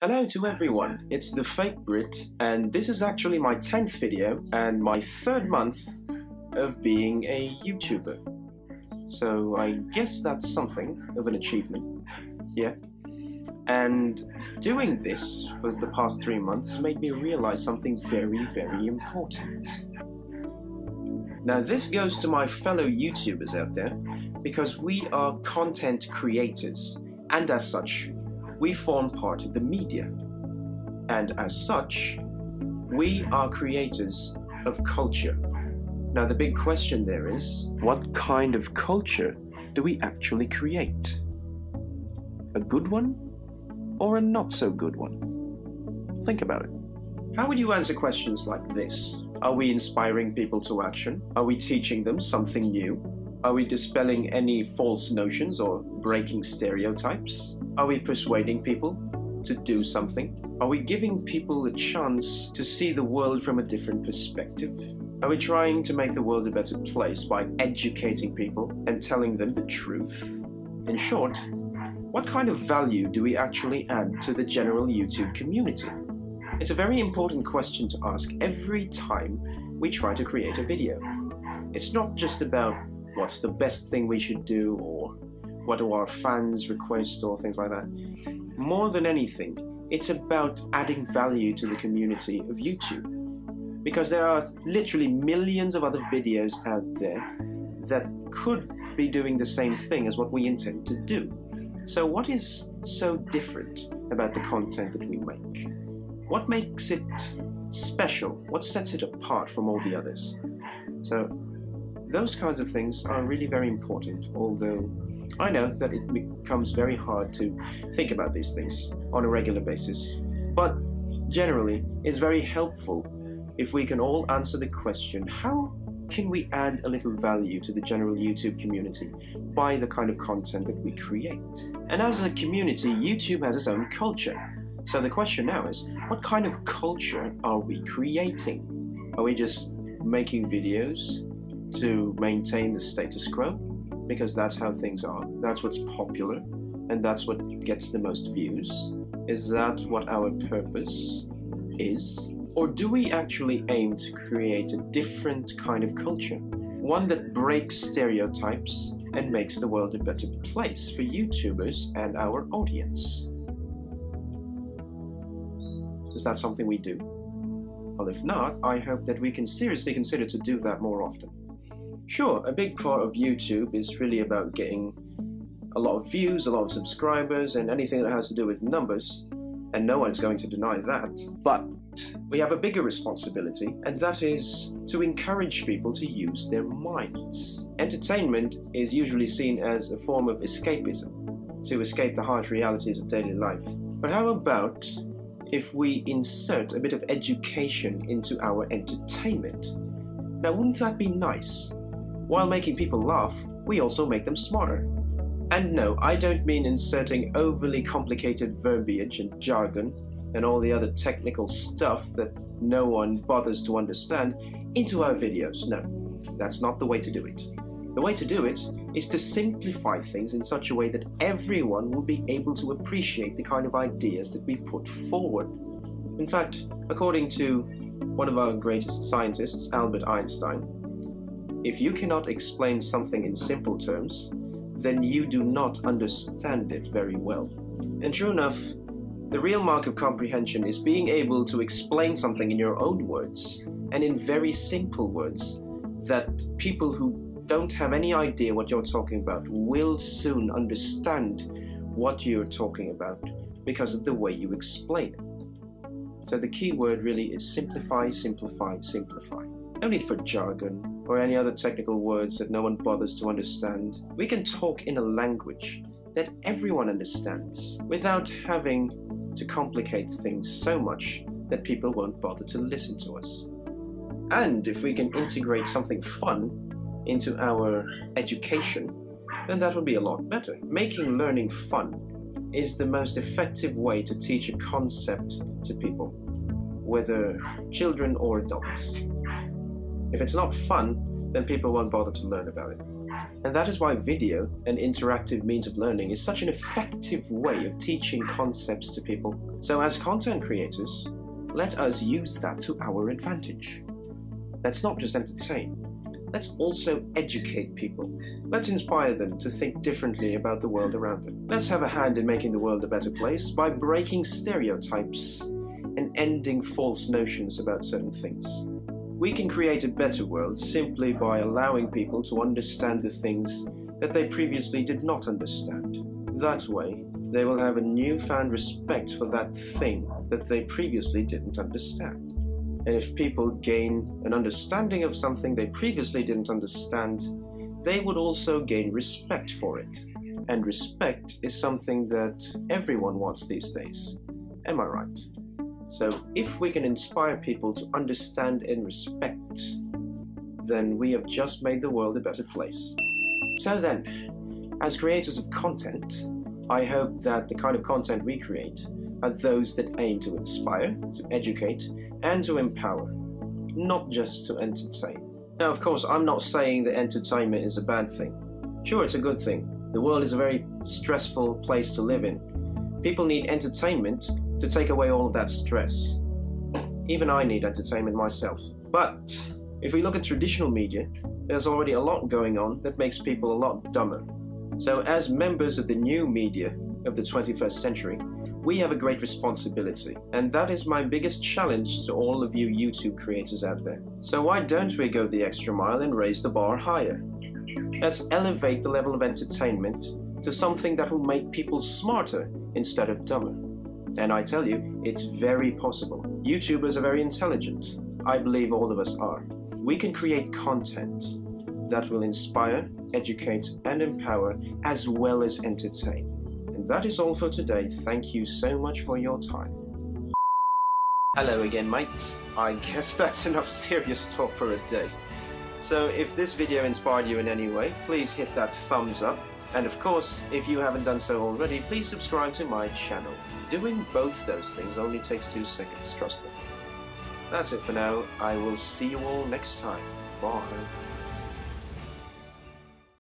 Hello to everyone, it's the fake Brit, and this is actually my 10th video and my 3rd month of being a YouTuber. So I guess that's something of an achievement, yeah. And doing this for the past 3 months made me realize something very, very important. Now this goes to my fellow YouTubers out there, because we are content creators, and as such, we form part of the media. And as such, we are creators of culture. Now the big question there is, what kind of culture do we actually create? A good one or a not so good one? Think about it. How would you answer questions like this? Are we inspiring people to action? Are we teaching them something new? Are we dispelling any false notions or breaking stereotypes? Are we persuading people to do something? Are we giving people a chance to see the world from a different perspective? Are we trying to make the world a better place by educating people and telling them the truth? In short, what kind of value do we actually add to the general YouTube community? It's a very important question to ask every time we try to create a video. It's not just about what's the best thing we should do or what do our fans request or things like that. More than anything, it's about adding value to the community of YouTube. Because there are literally millions of other videos out there that could be doing the same thing as what we intend to do. So what is so different about the content that we make? What makes it special? What sets it apart from all the others? So those kinds of things are really very important, although I know that it becomes very hard to think about these things on a regular basis. But generally, it's very helpful if we can all answer the question, how can we add a little value to the general YouTube community by the kind of content that we create? And as a community, YouTube has its own culture. So the question now is, what kind of culture are we creating? Are we just making videos to maintain the status quo? Because that's how things are, that's what's popular, and that's what gets the most views? Is that what our purpose is? Or do we actually aim to create a different kind of culture? One that breaks stereotypes and makes the world a better place for YouTubers and our audience? Is that something we do? Well, if not, I hope that we can seriously consider to do that more often. Sure, a big part of YouTube is really about getting a lot of views, a lot of subscribers, and anything that has to do with numbers, and no one is going to deny that. But we have a bigger responsibility, and that is to encourage people to use their minds. Entertainment is usually seen as a form of escapism, to escape the harsh realities of daily life. But how about if we insert a bit of education into our entertainment? Now, wouldn't that be nice? While making people laugh, we also make them smarter. And no, I don't mean inserting overly complicated verbiage and jargon and all the other technical stuff that no one bothers to understand into our videos. No, that's not the way to do it. The way to do it is to simplify things in such a way that everyone will be able to appreciate the kind of ideas that we put forward. In fact, according to one of our greatest scientists, Albert Einstein, if you cannot explain something in simple terms, then you do not understand it very well. And true enough, the real mark of comprehension is being able to explain something in your own words, and in very simple words, that people who don't have any idea what you're talking about will soon understand what you're talking about because of the way you explain it. So the key word really is simplify, simplify, simplify. No need for jargon or any other technical words that no one bothers to understand. We can talk in a language that everyone understands without having to complicate things so much that people won't bother to listen to us. And if we can integrate something fun into our education, then that would be a lot better. Making learning fun is the most effective way to teach a concept to people, whether children or adults. If it's not fun, then people won't bother to learn about it. And that is why video, an interactive means of learning, is such an effective way of teaching concepts to people. So as content creators, let us use that to our advantage. Let's not just entertain. Let's also educate people. Let's inspire them to think differently about the world around them. Let's have a hand in making the world a better place by breaking stereotypes and ending false notions about certain things. We can create a better world simply by allowing people to understand the things that they previously did not understand. That way, they will have a newfound respect for that thing that they previously didn't understand. And if people gain an understanding of something they previously didn't understand, they would also gain respect for it. And respect is something that everyone wants these days. Am I right? So if we can inspire people to understand and respect, then we have just made the world a better place. So then, as creators of content, I hope that the kind of content we create are those that aim to inspire, to educate, and to empower, not just to entertain. Now, of course, I'm not saying that entertainment is a bad thing. Sure, it's a good thing. The world is a very stressful place to live in. People need entertainment to take away all of that stress. Even I need entertainment myself. But if we look at traditional media, there's already a lot going on that makes people a lot dumber. So as members of the new media of the 21st century, we have a great responsibility, and that is my biggest challenge to all of you YouTube creators out there. So why don't we go the extra mile and raise the bar higher? Let's elevate the level of entertainment to something that will make people smarter instead of dumber. And I tell you, it's very possible. YouTubers are very intelligent. I believe all of us are. We can create content that will inspire, educate, and empower, as well as entertain. And that is all for today. Thank you so much for your time. Hello again, mates. I guess that's enough serious talk for a day. So if this video inspired you in any way, please hit that thumbs up. And of course, if you haven't done so already, please subscribe to my channel. Doing both those things only takes 2 seconds, trust me. That's it for now. I will see you all next time. Bye.